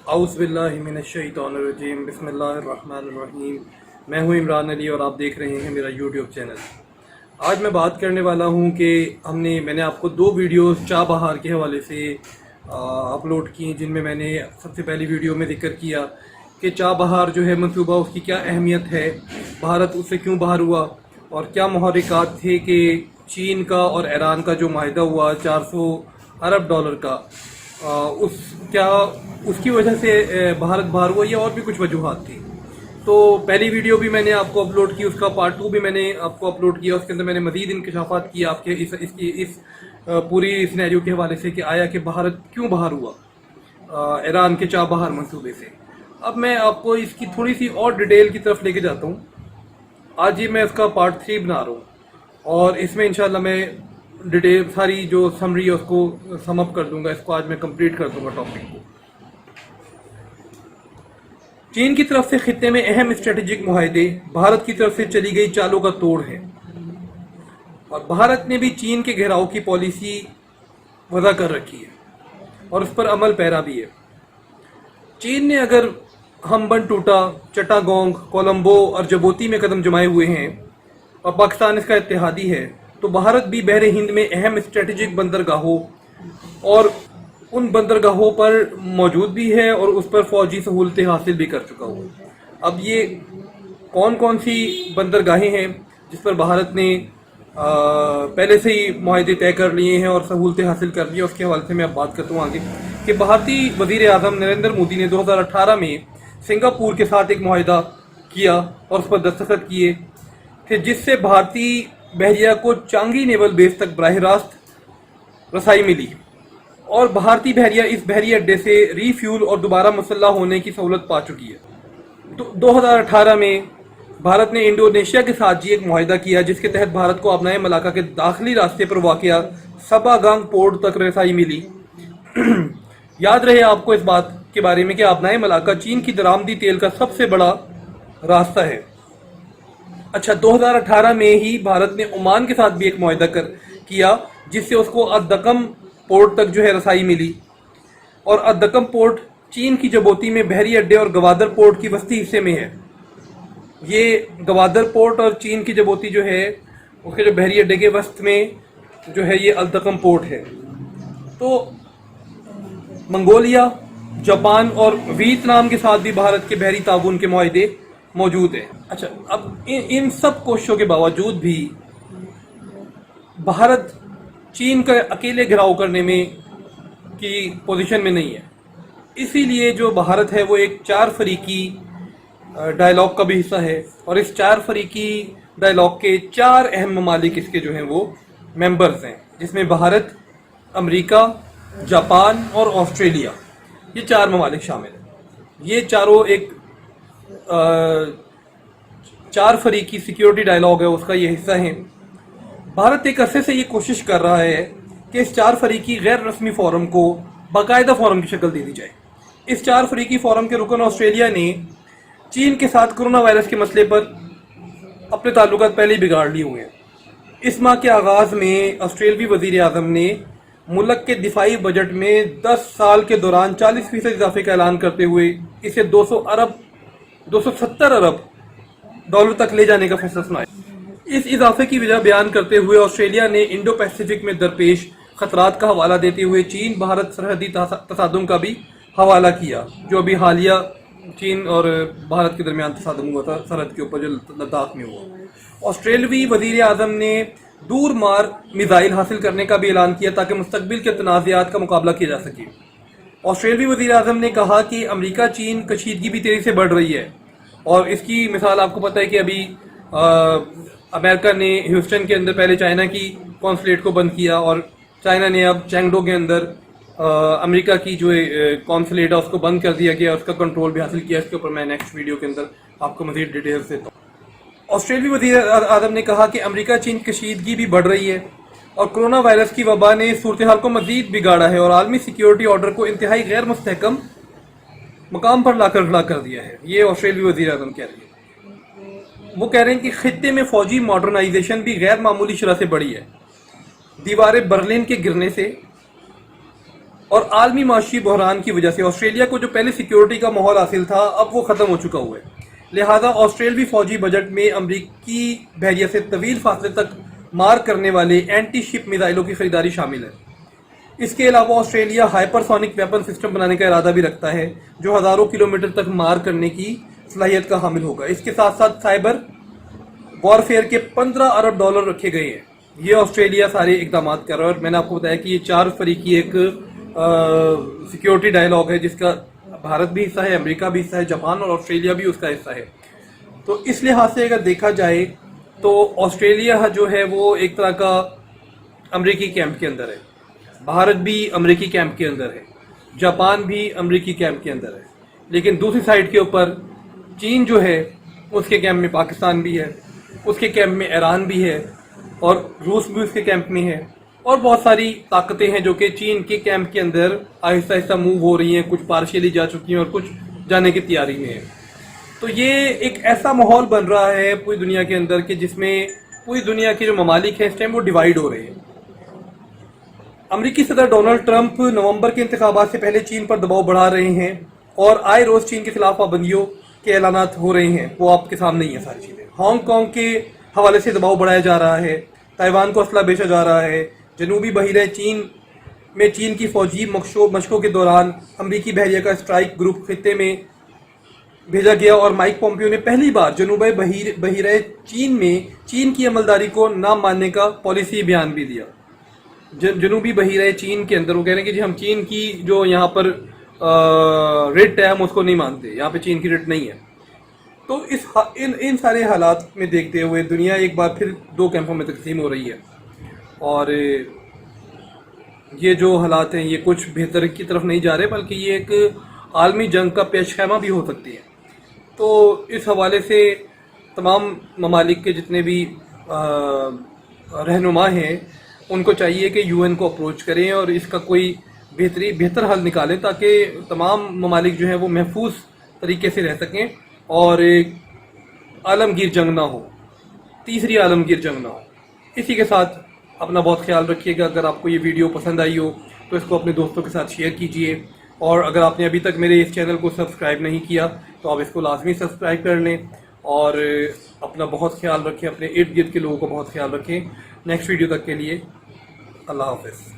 आउज़ बिल्लाहि मिनश्शैतानिर्रजीम बिस्मिल्लाहिर्रहमानिर्रहीम। मैं हूँ इमरान अली और आप देख रहे हैं मेरा यूट्यूब चैनल। आज मैं बात करने वाला हूँ कि मैंने आपको दो वीडियोस चाबहार के हवाले से अपलोड की, जिनमें मैंने सबसे पहली वीडियो में जिक्र किया कि चाबहार जो है मंसूबा, उसकी क्या अहमियत है, भारत उससे क्यों बाहर हुआ और क्या मुहर्रिकात थे कि चीन का और ईरान का जो माहिदा हुआ 400 अरब डॉलर का, उसकी वजह से भारत बाहर हुआ या और भी कुछ वजूहात थी। तो पहली वीडियो भी मैंने आपको अपलोड की, उसका पार्ट 2 भी मैंने आपको अपलोड किया। उसके अंदर मैंने मज़ीद इंकशाफात किया आपके इस पूरी सिनेरियो के हवाले से कि आया कि भारत क्यों बाहर हुआ ईरान के चाबहार मंसूबे से। अब मैं आपको इसकी थोड़ी सी और डिटेल की तरफ लेके जाता हूँ। आज ही मैं उसका पार्ट 3 बना रहा हूँ और इसमें इंशाल्लाह मैं डिटेल सारी जो समरी है उसको समअप कर दूंगा। इसको आज मैं कंप्लीट कर दूंगा टॉपिक को। चीन की तरफ से खित्ते में अहम स्ट्रेटेजिक मुआहदे, भारत की तरफ से चली गई चालों का तोड़ है और भारत ने भी चीन के घेराव की पॉलिसी वज़ा कर रखी है और उस पर अमल पैरा भी है। चीन ने अगर हमबन टूटा, चट्टागोंग, कोलंबो और जबोती में कदम जमाए हुए हैं और पाकिस्तान इसका इत्तेहादी है, तो भारत भी बहरे हिंद में अहम स्ट्रेटेजिक बंदरगाहों और उन बंदरगाहों पर मौजूद भी है और उस पर फौजी सहूलतें हासिल भी कर चुका हुआ। अब ये कौन कौन सी बंदरगाहें हैं जिस पर भारत ने पहले से ही मुआहदे तय कर लिए हैं और सहूलतें हासिल कर ली है, उसके हवाले से मैं अब बात करता हूँ आगे कि भारतीय वज़ीर आज़म नरेंद्र मोदी ने 2018 में सिंगापुर के साथ एक मुआहदा किया और उस पर दस्तखत किए थे, जिससे भारतीय बहरिया को चांगी नेवल बेस तक बराह रास्त रसाई मिली और भारतीय बहरिया इस बहरी अड्डे से रीफ्यूल और दोबारा मुसल्लह होने की सहूलत पा चुकी है। तो 2018 में भारत ने इंडोनेशिया के साथ जी एक मुआहदा किया, जिसके तहत भारत को अपनाए मलाका के दाखिली रास्ते पर वाक़या सबागांग पोर्ट तक रसाई मिली। याद रहे आपको इस बात के बारे में कि अपनाए मलाका चीन की दरामदी तेल का सबसे बड़ा रास्ता है। अच्छा, 2018 में ही भारत ने ओमान के साथ भी एक मुआहदा किया, जिससे उसको अद्दकम पोर्ट तक जो है रसाई मिली और अद्दकम पोर्ट चीन की जबोती में बहरी अड्डे और गवादर पोर्ट की वस्ती हिस्से में है। ये गवादर पोर्ट और चीन की जबोती जो है उसके जो बहरी अड्डे के वस्त में जो है ये अद्दकम पोर्ट है। तो मंगोलिया, जापान और वियतनाम के साथ भी भारत के बहरी ताउन के मुआहदे मौजूद है। अच्छा, अब इन सब कोशिशों के बावजूद भी भारत चीन का अकेले घिराव करने में की पोजीशन में नहीं है। इसीलिए जो भारत है वो एक 4 फरीकी डायलॉग का भी हिस्सा है और इस 4 फरीकी डायलॉग के 4 अहम ममालिक इसके जो हैं वो मेंबर्स हैं, जिसमें भारत, अमेरिका, जापान और ऑस्ट्रेलिया, ये 4 ममालिक शामिल हैं। ये चारों एक 4 फरीकी सिक्योरिटी डायलॉग है, उसका ये हिस्सा है। भारत एक अरसे से ये कोशिश कर रहा है कि इस 4 फरीकी गैर रस्मी फोरम को बाकायदा फोरम की शक्ल दे दी जाए। इस 4 फरीकी फोरम के रुकन ऑस्ट्रेलिया ने चीन के साथ कोरोना वायरस के मसले पर अपने ताल्लुकात पहले ही बिगाड़ लिए हुए हैं। इस माह के आगाज में ऑस्ट्रेलियाई वजीर आज़म ने मुल्क के दिफाई बजट में 10 साल के दौरान 40% इजाफे का ऐलान करते हुए इसे 270 अरब डॉलर तक ले जाने का फैसला सुनाया। इस इजाफे की वजह बयान करते हुए ऑस्ट्रेलिया ने इंडो पैसिफिक में दरपेश खतरात का हवाला देते हुए चीन भारत सरहदी तसादुम का भी हवाला किया, जो अभी हालिया चीन और भारत के दरमियान तसादुम हुआ था सरहद के ऊपर, जो लद्दाख में हुआ। ऑस्ट्रेलियाई वजीर आज़म ने दूर मार मिसाइल हासिल करने का भी ऐलान किया ताकि मुस्तकबिल के तनाज़ात का मुकाबला किया जा सके। ऑस्ट्रेलियाई वजीर आज़म ने कहा कि अमेरिका चीन कशीदगी भी तेज़ी से बढ़ रही है और इसकी मिसाल आपको पता है कि अभी अमेरिका ने ह्यूस्टन के अंदर पहले चाइना की कॉन्सुलेट को बंद किया और चाइना ने अब चैंगडो के अंदर अमेरिका की जो कॉन्सुलेट है उसको बंद कर दिया गया, उसका कंट्रोल भी हासिल किया। इसके ऊपर मैं नेक्स्ट वीडियो के अंदर आपको मज़ीद डिटेल्स देता हूँ। ऑस्ट्रेलियाई वज़ीर आज़म ने कहा कि अमेरिका चीन कशीदगी भी बढ़ रही है और कोरोना वायरस की वबा ने सूरत हाल को मज़ीद बिगाड़ा है और आलमी सिक्योरिटी ऑर्डर को इंतहाई गैर मुस्तहकम मकाम पर लाकर खड़ा कर दिया है। ये ऑस्ट्रेलियाई वज़ीर आज़म कह रही है। वो कह रहे हैं कि खित्ते में फौजी मॉडर्नाइजेशन भी गैर मामूली शरह से बढ़ी है। दीवारें बर्लिन के गिरने से اور عالمی معاشی بحران کی وجہ سے آسٹریلیا کو جو پہلے سیکیورٹی کا ماحول حاصل تھا اب وہ ختم ہو چکا ہوا ہے. لہذا آسٹریلوی فوجی بجٹ میں امریکی بحریہ سے طویل فاصلے تک مار کرنے والے اینٹی شپ میزائلوں کی خریداری شامل ہے. اس کے علاوہ Australia hyper sonic weapon system بنانے کا ارادہ بھی رکھتا ہے جو ہزاروں کلومیٹر تک مار کرنے کی صلاحیت کا حامل ہوگا. اس کے ساتھ ساتھ سائبر وارفیئر کے $15 ارب رکھے گئے ہیں. یہ آسٹریلیا سارے اقدامات کر رہا ہے اور میں نے آپ کو بتایا کہ یہ 4 فریقی ایک سیکیورٹی ڈائلاگ ہے جس کا بھارت بھی حصہ ہے, امریکہ بھی حصہ ہے, جاپان اور آسٹریلیا بھی اس کا حصہ ہے. تو اس لحاظ سے اگر دیکھا جائے تو آسٹریلیا جو ہے وہ ایک طرح کا امریکی کیمپ کے اندر ہے, بھارت بھی امریکی کیمپ کے اندر ہے, جاپان بھی امریکی کیمپ کے اندر ہے. لیکن دوسری سائڈ کے اوپر چین جو ہے اس کے کیمپ میں پاکستان بھی ہے, اس کے کیمپ میں ایران بھی ہے اور روس بھی اس کے کیمپ میں ہے, اور بہت ساری طاقتیں ہیں جو کہ چین کے کیمپ کے اندر آہستہ آہستہ موو ہو رہی ہیں, کچھ پارشلی جا چکی ہیں اور کچھ جانے کی تیاری میں ہیں. تو یہ ایک ایسا ماحول بن رہا ہے پوری دنیا کے اندر کہ جس میں پوری دنیا کے جو ممالک ہیں اس ٹائم وہ ڈیوائیڈ ہو رہے ہیں. امریکی صدر ڈونلڈ ٹرمپ نومبر کے انتخابات سے پہلے چین پر دباؤ بڑھا رہے ہیں اور آئے روز چین کے خلاف پابندیوں کے اعلانات ہو رہے ہیں, وہ آپ کے سامنے ہی ہیں ساری چیزیں. ہانگ کانگ کے حوالے سے دباؤ بڑھایا جا رہا ہے, تائیوان کو اسلحہ بیچا جا رہا ہے, جنوبی بحیرہ چین میں چین کی فوجی مشقوں کے دوران امریکی بحریہ کا اسٹرائک گروپ خطے میں بھیجا گیا اور مائک پومپیو نے پہلی بار جنوبی بحیرہ چین میں چین کی عملداری کو نہ ماننے کا پالیسی بیان بھی دیا. جنوبی بحیرہ چین کے اندر وہ کہہ رہے ہیں کہ جی ہم چین کی جو یہاں پر رٹ ہے ہم اس کو نہیں مانتے, یہاں پہ چین کی رٹ نہیں ہے. تو ان سارے حالات میں دیکھتے ہوئے دنیا ایک بار پھر 2 کیمپوں میں تقسیم ہو رہی ہے اور یہ جو حالات ہیں یہ کچھ بہتر کی طرف نہیں جا رہے بلکہ یہ ایک عالمی جنگ کا پیش خیمہ بھی ہو سکتی ہے. تو اس حوالے سے تمام ممالک کے جتنے بھی رہنما ہیں ان کو چاہیے کہ UN کو اپروچ کریں اور اس کا کوئی بہتر حل نکالیں تاکہ تمام ممالک جو ہیں وہ محفوظ طریقے سے رہ سکیں اور ایک عالمگیر جنگ نہ ہو, تیسری عالمگیر جنگ نہ ہو. اسی کے ساتھ اپنا بہت خیال رکھیے گا. اگر آپ کو یہ ویڈیو پسند آئی ہو تو اس کو اپنے دوستوں کے ساتھ شیئر کیجئے, اور اگر آپ نے ابھی تک میرے اس چینل کو سبسکرائب نہیں کیا تو آپ اس کو لازمی سبسکرائب کر لیں اور اپنا بہت خیال رکھیں, اپنے ارد گرد کے لوگوں کو بہت خیال رکھیں. نیکسٹ ویڈیو تک کے لیے اللہ حافظ.